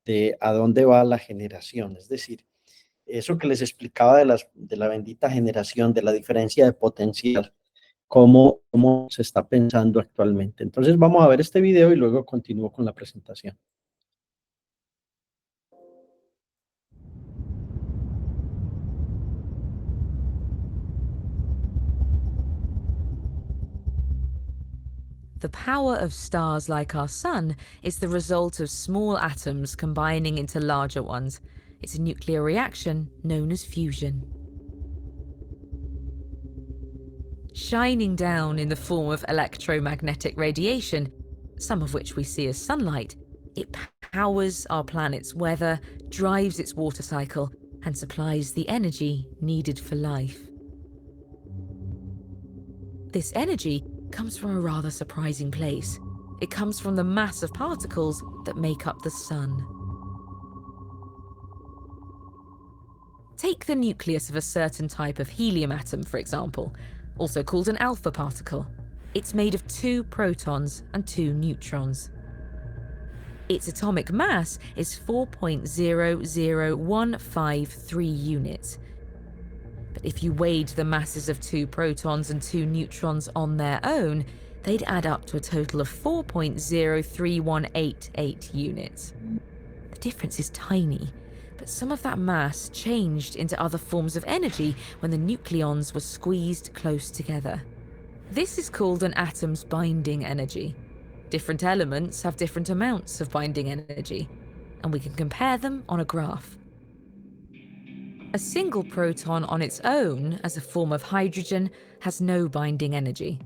de a dónde va la generación. Es decir, eso que les explicaba de la bendita generación, de la diferencia de potencial, cómo se está pensando actualmente. Entonces vamos a ver este video y luego continúo con la presentación. The power of stars like our Sun is the result of small atoms combining into larger ones. It's a nuclear reaction known as fusion. Shining down in the form of electromagnetic radiation, some of which we see as sunlight, it powers our planet's weather, drives its water cycle, and supplies the energy needed for life. This energy comes from a rather surprising place. It comes from the mass of particles that make up the Sun. Take the nucleus of a certain type of helium atom, for example, also called an alpha particle. It's made of 2 protons and 2 neutrons. Its atomic mass is 4.00153 units. But if you weighed the masses of 2 protons and 2 neutrons on their own, they'd add up to a total of 4.03188 units. The difference is tiny, but some of that mass changed into other forms of energy when the nucleons were squeezed close together. This is called an atom's binding energy. Different elements have different amounts of binding energy, and we can compare them on a graph. A single proton on its own, as a form of hydrogen, has no binding energy.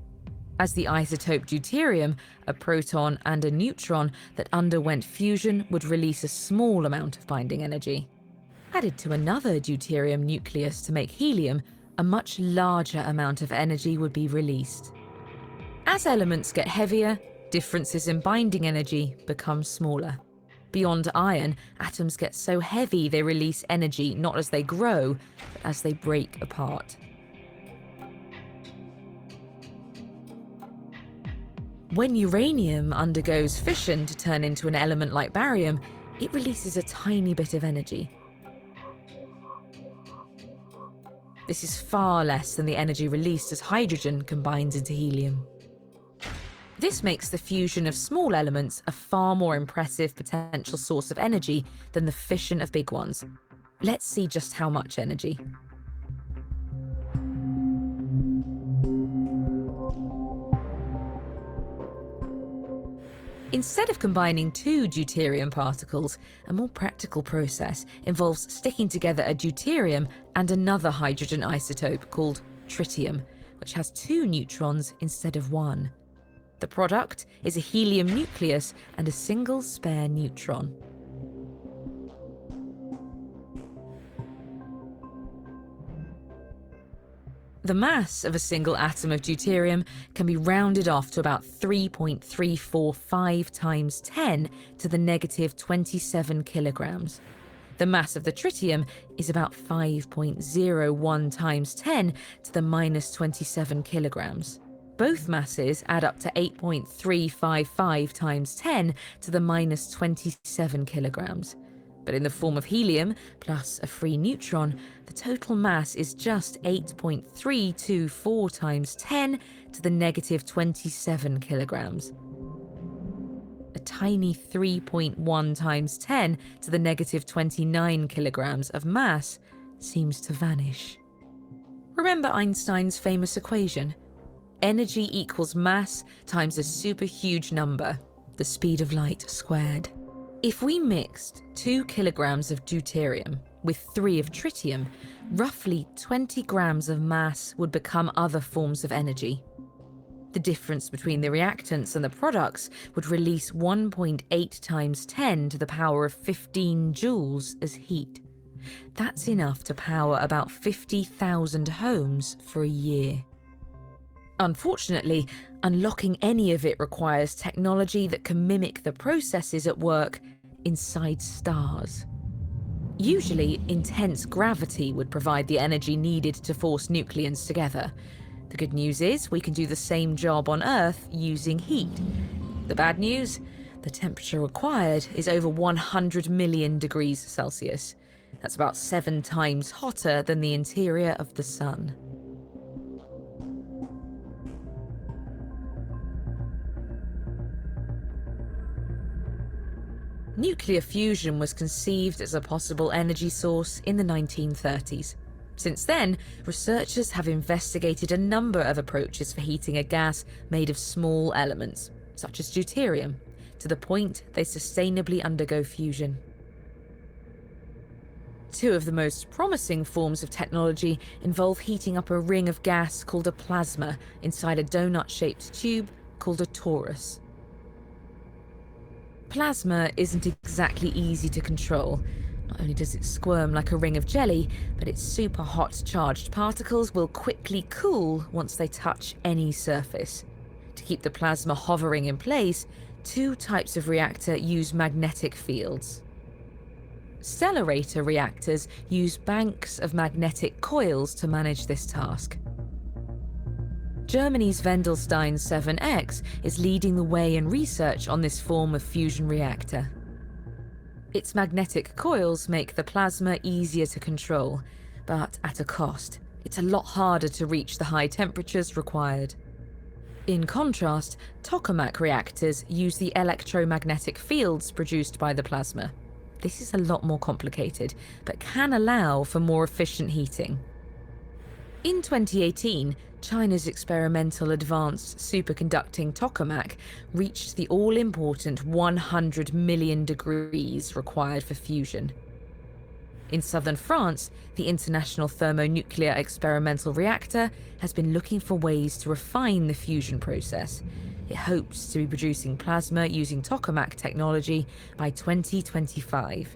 As the isotope deuterium, a proton and a neutron that underwent fusion would release a small amount of binding energy. Added to another deuterium nucleus to make helium, a much larger amount of energy would be released. As elements get heavier, differences in binding energy become smaller. Beyond iron, atoms get so heavy they release energy not as they grow, but as they break apart. When uranium undergoes fission to turn into an element like barium, it releases a tiny bit of energy. This is far less than the energy released as hydrogen combines into helium. This makes the fusion of small elements a far more impressive potential source of energy than the fission of big ones. Let's see just how much energy. Instead of combining 2 deuterium particles, a more practical process involves sticking together a deuterium and another hydrogen isotope called tritium, which has 2 neutrons instead of 1. The product is a helium nucleus and a single spare neutron. The mass of a single atom of deuterium can be rounded off to about 3.345 times 10 to the negative 27 kilograms. The mass of the tritium is about 5.01 times 10 to the minus 27 kilograms. Both masses add up to 8.355 times 10 to the minus 27 kilograms. But in the form of helium, plus a free neutron, the total mass is just 8.324 times 10 to the negative 27 kilograms. A tiny 3.1 times 10 to the negative 29 kilograms of mass seems to vanish. Remember Einstein's famous equation? Energy equals mass times a superhuge number, the speed of light squared. If we mixed 2 kilograms of deuterium with 3 of tritium, roughly 20 grams of mass would become other forms of energy. The difference between the reactants and the products would release 1.8 times 10 to the power of 15 joules as heat. That's enough to power about 50,000 homes for a year. Unfortunately, unlocking any of it requires technology that can mimic the processes at work inside stars. Usually, intense gravity would provide the energy needed to force nucleons together. The good news is we can do the same job on Earth using heat. The bad news? The temperature required is over 100 million degrees Celsius. That's about 7 times hotter than the interior of the Sun. Nuclear fusion was conceived as a possible energy source in the 1930s. Since then, researchers have investigated a number of approaches for heating a gas made of small elements, such as deuterium, to the point they sustainably undergo fusion. Two of the most promising forms of technology involve heating up a ring of gas called a plasma inside a donut-shaped tube called a torus. Plasma isn't exactly easy to control. Not only does it squirm like a ring of jelly, but its super hot charged particles will quickly cool once they touch any surface. To keep the plasma hovering in place, two types of reactor use magnetic fields. Stellarator reactors use banks of magnetic coils to manage this task. Germany's Wendelstein 7X is leading the way in research on this form of fusion reactor. Its magnetic coils make the plasma easier to control, but at a cost. It's a lot harder to reach the high temperatures required. In contrast, tokamak reactors use the electromagnetic fields produced by the plasma. This is a lot more complicated, but can allow for more efficient heating. In 2018, China's experimental advanced superconducting tokamak reached the all-important 100 million degrees required for fusion. In southern France, the International Thermonuclear Experimental Reactor has been looking for ways to refine the fusion process. It hopes to be producing plasma using tokamak technology by 2025.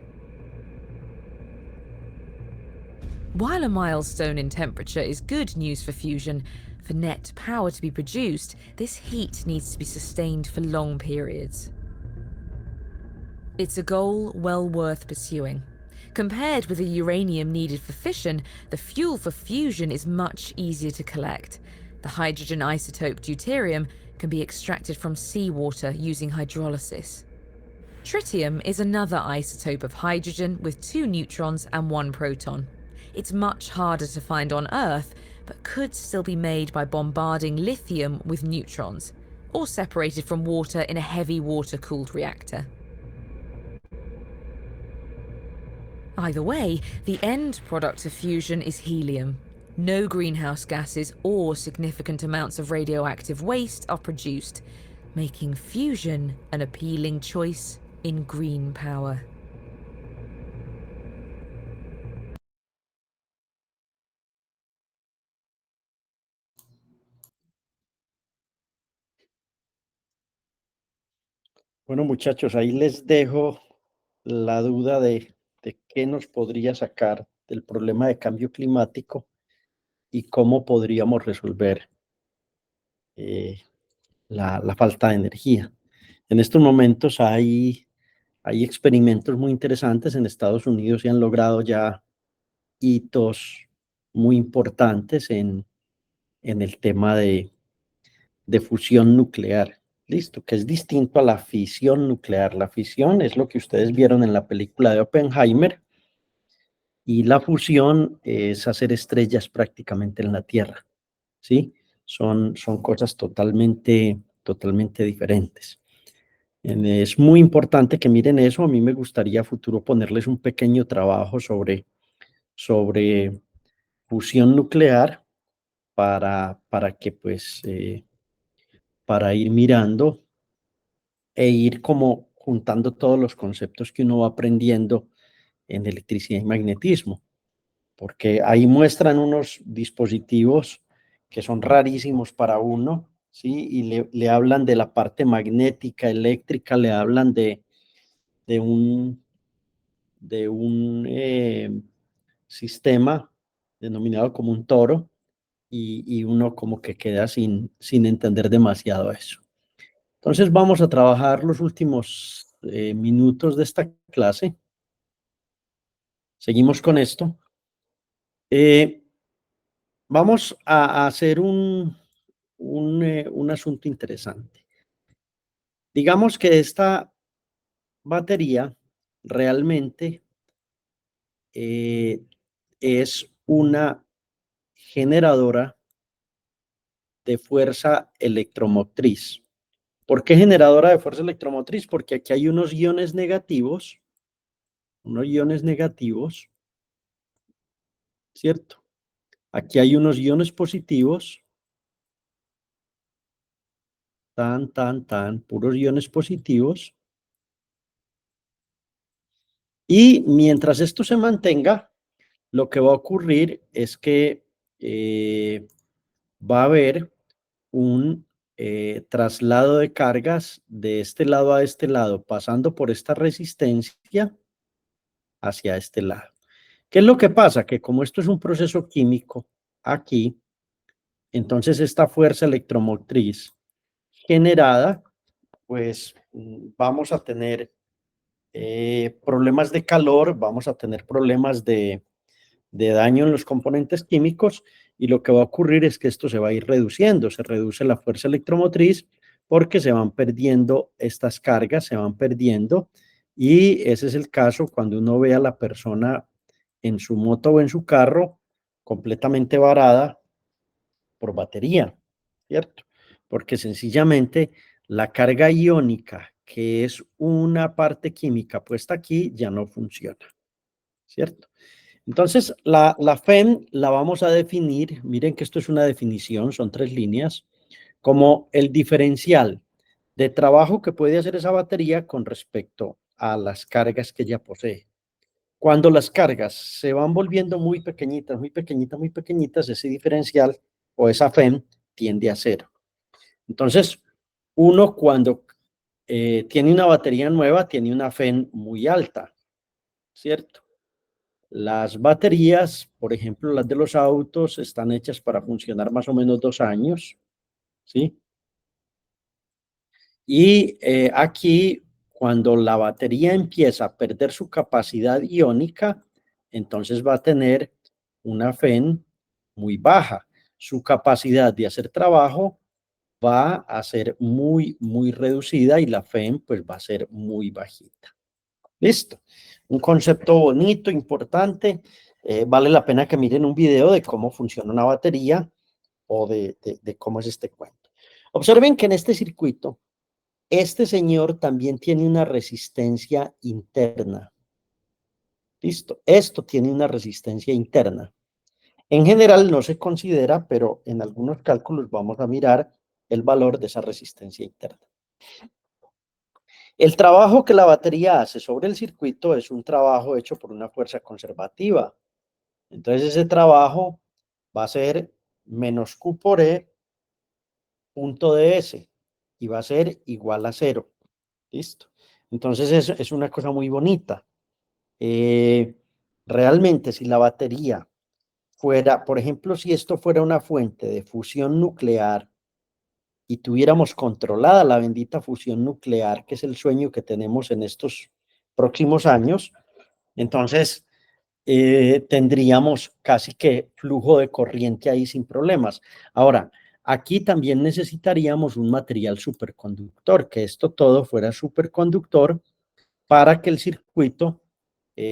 While a milestone in temperature is good news for fusion, for net power to be produced, this heat needs to be sustained for long periods. It's a goal well worth pursuing. Compared with the uranium needed for fission, the fuel for fusion is much easier to collect. The hydrogen isotope deuterium can be extracted from seawater using hydrolysis. Tritium is another isotope of hydrogen with 2 neutrons and 1 proton. It's much harder to find on Earth, but could still be made by bombarding lithium with neutrons, or separated from water in a heavy water-cooled reactor. Either way, the end product of fusion is helium. No greenhouse gases or significant amounts of radioactive waste are produced, making fusion an appealing choice in green power. Bueno, muchachos, ahí les dejo la duda de qué nos podría sacar del problema de cambio climático y cómo podríamos resolver la falta de energía. En estos momentos hay experimentos muy interesantes en Estados Unidos y han logrado ya hitos muy importantes en el tema de fusión nuclear. Listo, que es distinto a la fisión nuclear. La fisión es lo que ustedes vieron en la película de Oppenheimer y la fusión es hacer estrellas prácticamente en la Tierra, ¿sí? Son cosas totalmente diferentes. Es muy importante que miren eso. A mí me gustaría a futuro ponerles un pequeño trabajo sobre fusión nuclear para que pues para ir mirando e ir como juntando todos los conceptos que uno va aprendiendo en electricidad y magnetismo, porque ahí muestran unos dispositivos que son rarísimos para uno, ¿sí? Y le hablan de la parte magnética, eléctrica, le hablan de un, de un sistema denominado como un toro, y uno como que queda sin entender demasiado eso. Entonces vamos a trabajar los últimos minutos de esta clase. Seguimos con esto. Vamos a hacer un asunto interesante. Digamos que batería realmente es una generadora de fuerza electromotriz. ¿Por qué generadora de fuerza electromotriz? Porque aquí hay unos iones negativos, ¿cierto? Aquí hay unos iones positivos, puros iones positivos. Y mientras esto se mantenga, lo que va a ocurrir es que va a haber un traslado de cargas de este lado a este lado, pasando por esta resistencia hacia este lado. ¿Qué es lo que pasa? Que como esto es un proceso químico aquí, entonces esta fuerza electromotriz generada, pues vamos a tener problemas de calor, vamos a tener problemas de daño en los componentes químicos, y lo que va a ocurrir es que esto se va a ir reduciendo, se reduce la fuerza electromotriz porque se van perdiendo estas cargas, se van perdiendo, y ese es el caso cuando uno ve a la persona en su moto o en su carro completamente varada por batería, ¿cierto? Porque sencillamente la carga iónica, que es una parte química puesta aquí, ya no funciona, ¿cierto? Entonces, la FEM la vamos a definir, miren que esto es una definición, son 3 líneas, como el diferencial de trabajo que puede hacer esa batería con respecto a las cargas que ella posee. Cuando las cargas se van volviendo muy pequeñitas, muy pequeñitas, muy pequeñitas, ese diferencial o esa FEM tiende a cero. Entonces, uno cuando tiene una batería nueva, tiene una FEM muy alta, ¿cierto? Las baterías, por ejemplo, las de los autos, están hechas para funcionar más o menos 2 años, ¿sí? Y aquí, cuando la batería empieza a perder su capacidad iónica, entonces va a tener una FEN muy baja. Su capacidad de hacer trabajo va a ser muy, muy reducida, y la FEN pues va a ser muy bajita. Listo. Un concepto bonito, importante. Vale la pena que miren un video de cómo funciona una batería o de cómo es este cuento. Observen que en este circuito, este señor también tiene una resistencia interna. Listo. Esto tiene una resistencia interna. En general no se considera, pero en algunos cálculos vamos a mirar el valor de esa resistencia interna. El trabajo que la batería hace sobre el circuito es un trabajo hecho por una fuerza conservativa. Entonces ese trabajo va a ser menos Q por E punto ds, y va a ser igual a 0. ¿Listo? Entonces es una cosa muy bonita. Realmente si la batería fuera, por ejemplo, si esto fuera una fuente de fusión nuclear y tuviéramos controlada la bendita fusión nuclear, que es el sueño que tenemos en estos próximos años, entonces tendríamos casi que flujo de corriente ahí sin problemas. Ahora, aquí también necesitaríamos un material superconductor, que esto todo fuera superconductor para que el circuito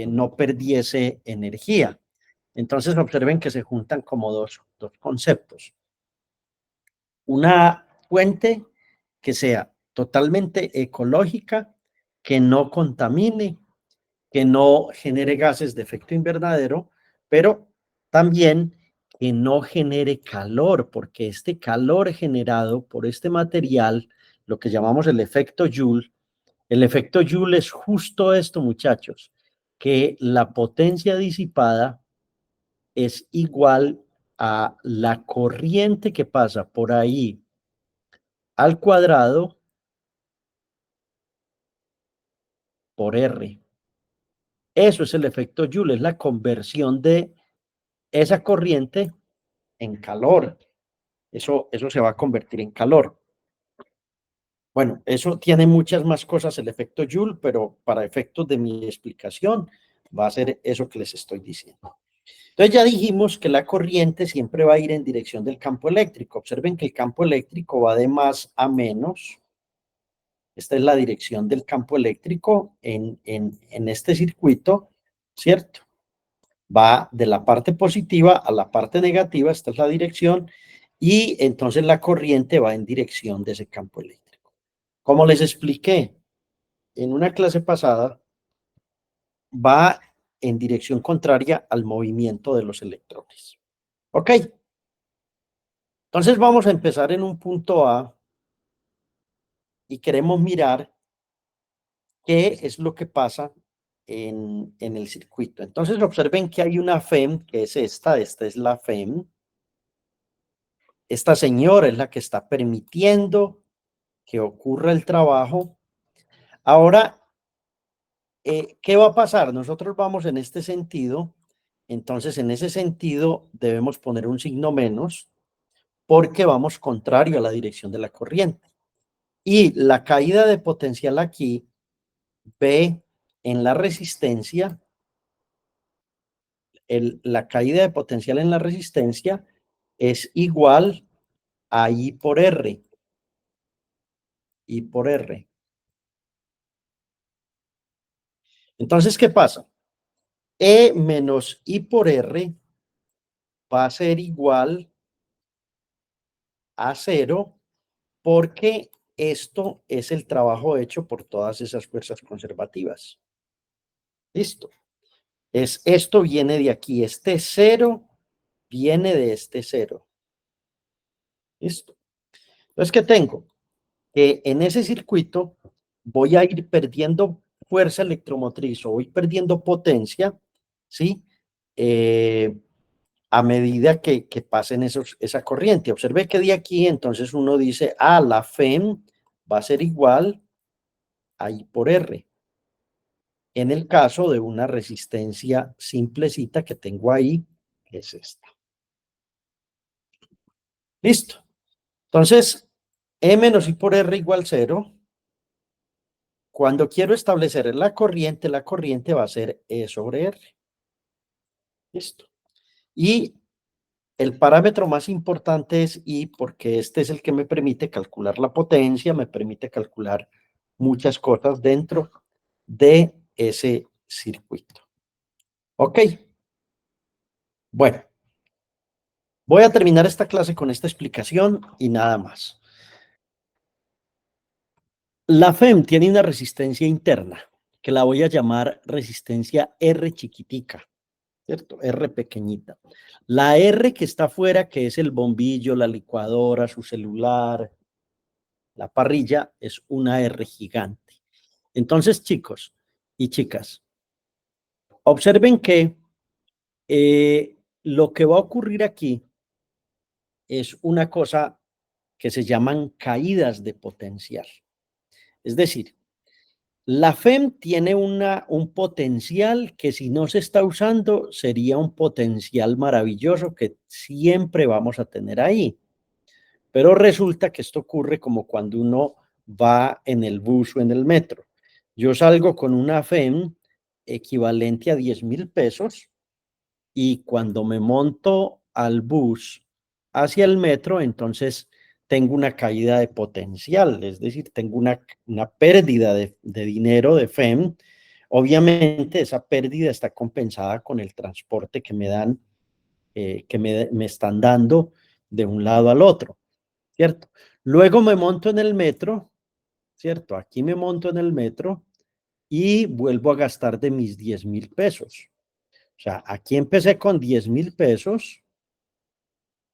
no perdiese energía. Entonces observen que se juntan como dos conceptos. Una fuente que sea totalmente ecológica, que no contamine, que no genere gases de efecto invernadero, pero también que no genere calor, porque este calor generado por este material, lo que llamamos el efecto Joule es justo esto, muchachos, que la potencia disipada es igual a la corriente que pasa por ahí al cuadrado por R. Eso es el efecto Joule, es la conversión de esa corriente en calor. Eso se va a convertir en calor. Bueno, eso tiene muchas más cosas el efecto Joule, pero para efectos de mi explicación va a ser eso que les estoy diciendo. Entonces ya dijimos que la corriente siempre va a ir en dirección del campo eléctrico. Observen que el campo eléctrico va de más a menos Esta es la dirección del campo eléctrico en este circuito, ¿cierto? Va de la parte positiva a la parte negativa, esta es la dirección, y entonces la corriente va en dirección de ese campo eléctrico. Como les expliqué en una clase pasada, va en dirección contraria al movimiento de los electrones. ¿Ok? Entonces vamos a empezar en un punto A y queremos mirar qué es lo que pasa en el circuito. Entonces observen que hay una FEM, que es esta es la FEM. Esta señora es la que está permitiendo que ocurra el trabajo. Ahora, ¿qué va a pasar? Nosotros vamos en este sentido, entonces en ese sentido debemos poner un signo menos porque vamos contrario a la dirección de la corriente. Y la caída de potencial aquí, ve en la resistencia, la caída de potencial en la resistencia es igual a I por R. I por R. Entonces, ¿qué pasa? E menos I por R va a ser igual a 0 porque esto es el trabajo hecho por todas esas fuerzas conservativas. Listo. Esto viene de aquí. Este 0 viene de este 0. Listo. Entonces, ¿qué tengo? Que en ese circuito voy a ir perdiendo fuerza electromotriz o voy perdiendo potencia, ¿sí? A medida que pasen esa corriente. Observe que de aquí entonces uno dice, la FEM va a ser igual a I por R. En el caso de una resistencia simplecita que tengo ahí, que es esta. Listo. Entonces, E menos I por R igual 0. Cuando quiero establecer la corriente va a ser E sobre R. Listo. Y el parámetro más importante es I porque este es el que me permite calcular la potencia, me permite calcular muchas cosas dentro de ese circuito. ¿Ok? Bueno, voy a terminar esta clase con esta explicación y nada más. La FEM tiene una resistencia interna que la voy a llamar resistencia R chiquitica, ¿cierto? R pequeñita. La R que está afuera, que es el bombillo, la licuadora, su celular, la parrilla, es una R gigante. Entonces, chicos y chicas, observen que lo que va a ocurrir aquí es una cosa que se llaman caídas de potencial. Es decir, la FEM tiene un potencial que si no se está usando sería un potencial maravilloso que siempre vamos a tener ahí. Pero resulta que esto ocurre como cuando uno va en el bus o en el metro. Yo salgo con una FEM equivalente a 10.000 pesos y cuando me monto al bus hacia el metro, entonces tengo una caída de potencial, es decir, tengo una pérdida de dinero de FEM. Obviamente esa pérdida está compensada con el transporte que me dan, que me están dando de un lado al otro, ¿cierto? Luego me monto en el metro, ¿cierto? Aquí me monto en el metro y vuelvo a gastar de mis 10.000 pesos. O sea, aquí empecé con 10.000 pesos,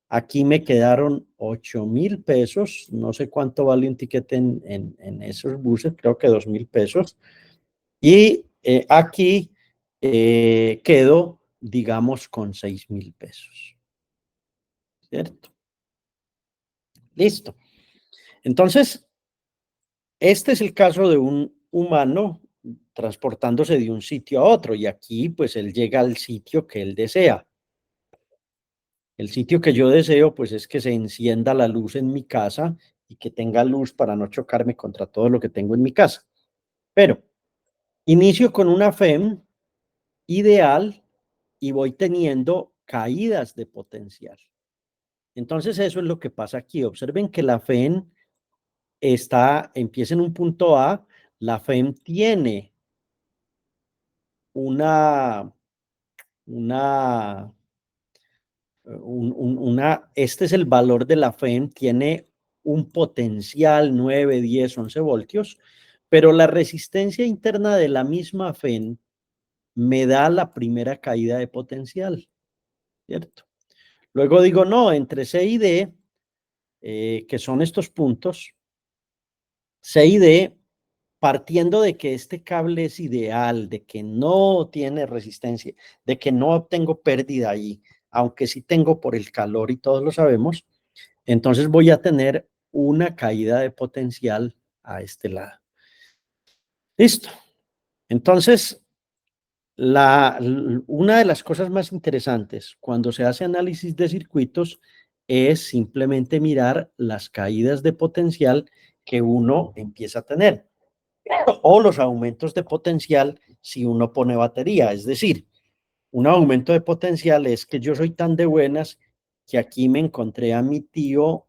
aquí me quedaron 8.000 pesos, no sé cuánto vale un tiquete en esos buses, creo que 2.000 pesos, y aquí quedo, digamos, con 6.000 pesos, ¿cierto? Listo. Entonces, este es el caso de un humano transportándose de un sitio a otro, y aquí pues él llega al sitio que él desea. El sitio que yo deseo, pues es que se encienda la luz en mi casa y que tenga luz para no chocarme contra todo lo que tengo en mi casa. Pero inicio con una FEM ideal y voy teniendo caídas de potencial. Entonces eso es lo que pasa aquí. Observen que la FEM empieza en un punto A, la FEM tiene este es el valor de la FEM, tiene un potencial 9, 10, 11 voltios, pero la resistencia interna de la misma FEM me da la primera caída de potencial, ¿cierto? Luego digo, no, entre C y D, que son estos puntos, C y D, partiendo de que este cable es ideal, de que no tiene resistencia, de que no tengo pérdida ahí, aunque sí tengo por el calor y todos lo sabemos, entonces voy a tener una caída de potencial a este lado. Listo. Entonces, una de las cosas más interesantes cuando se hace análisis de circuitos es simplemente mirar las caídas de potencial que uno empieza a tener o los aumentos de potencial si uno pone batería. Es decir, un aumento de potencial es que yo soy tan de buenas que aquí me encontré a mi tío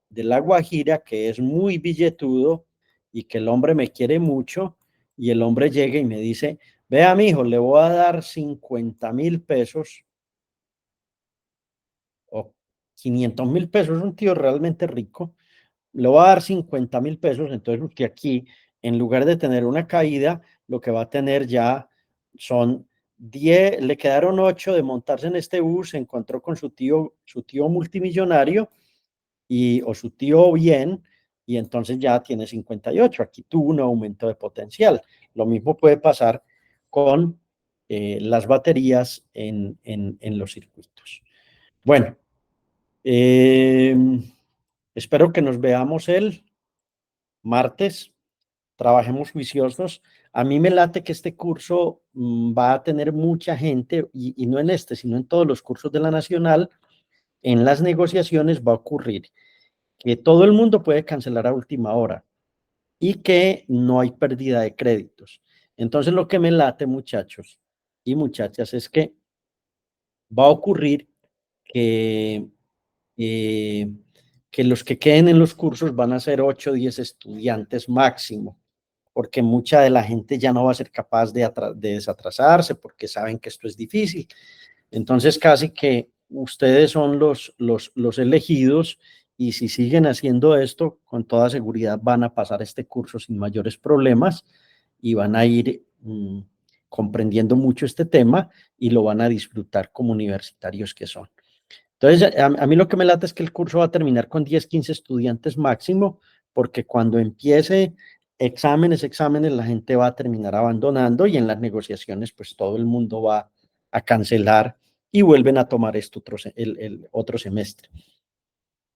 de La Guajira que es muy billetudo y que el hombre me quiere mucho y el hombre llega y me dice, vea mijo, le voy a dar 50,000 pesos o 500,000 pesos, un tío realmente rico, le voy a dar 50,000 pesos, entonces usted aquí, en lugar de tener una caída, lo que va a tener ya son 10, le quedaron 8 de montarse en este bus, se encontró con su tío multimillonario, o su tío bien, y entonces ya tiene 58. Aquí tuvo un aumento de potencial. Lo mismo puede pasar con las baterías en los circuitos. Bueno, espero que nos veamos el martes. Trabajemos juiciosos. A mí me late que este curso va a tener mucha gente, y no en este, sino en todos los cursos de la Nacional. En las negociaciones va a ocurrir que todo el mundo puede cancelar a última hora y que no hay pérdida de créditos. Entonces lo que me late, muchachos y muchachas, es que va a ocurrir que, eh, que los que queden en los cursos van a ser 8 o 10 estudiantes máximo, porque mucha de la gente ya no va a ser capaz de desatrasarse porque saben que esto es difícil. Entonces casi que ustedes son los elegidos y si siguen haciendo esto, con toda seguridad van a pasar este curso sin mayores problemas y van a ir comprendiendo mucho este tema y lo van a disfrutar como universitarios que son. Entonces, a mí lo que me late es que el curso va a terminar con 10, 15 estudiantes máximo, porque cuando empiece exámenes, la gente va a terminar abandonando y en las negociaciones, pues todo el mundo va a cancelar y vuelven a tomar esto el otro semestre.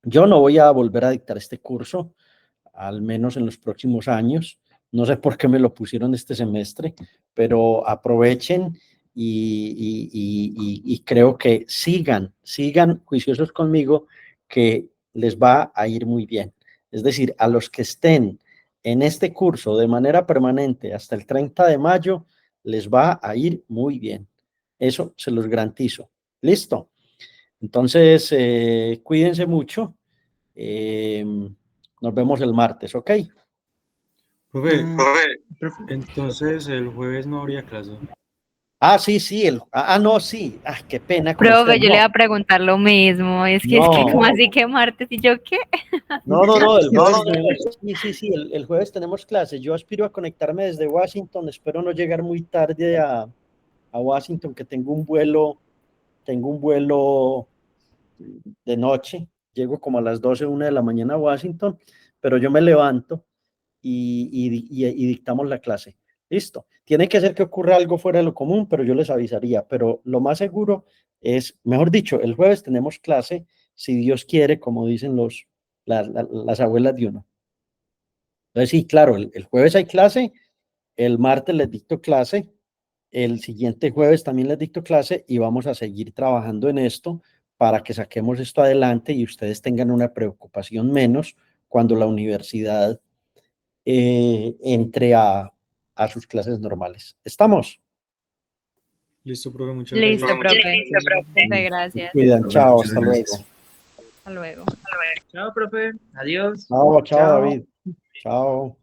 Yo no voy a volver a dictar este curso, al menos en los próximos años. No sé por qué me lo pusieron este semestre, pero aprovechen y creo que sigan juiciosos conmigo, que les va a ir muy bien. Es decir, a los que estén en este curso de manera permanente hasta el 30 de mayo, les va a ir muy bien. Eso se los garantizo. ¿Listo? Entonces, cuídense mucho. Nos vemos el martes, ¿ok? Profe, entonces el jueves no habría clase. Ah, sí, no, sí. Ah, qué pena con Profe, usted. yo le iba a preguntar lo mismo. Es que como así que martes y yo qué. No, el jueves sí, el jueves tenemos clase. Yo aspiro a conectarme desde Washington. Espero no llegar muy tarde a Washington, que tengo un vuelo de noche. Llego como a las 12, 1 de la mañana a Washington, pero yo me levanto y dictamos la clase. Listo. Tiene que ser que ocurra algo fuera de lo común, pero yo les avisaría. Pero lo más seguro es, mejor dicho, el jueves tenemos clase, si Dios quiere, como dicen las abuelas de uno. Entonces, sí, claro, el jueves hay clase, el martes les dicto clase, el siguiente jueves también les dicto clase y vamos a seguir trabajando en esto para que saquemos esto adelante y ustedes tengan una preocupación menos cuando la universidad entre a sus clases normales. ¿Estamos? Listo, profe, muchas gracias. Listo, profe. Muchas gracias. Cuidan, chao, hasta luego. Hasta luego. Chao, profe. Adiós. Chao, David. Chao.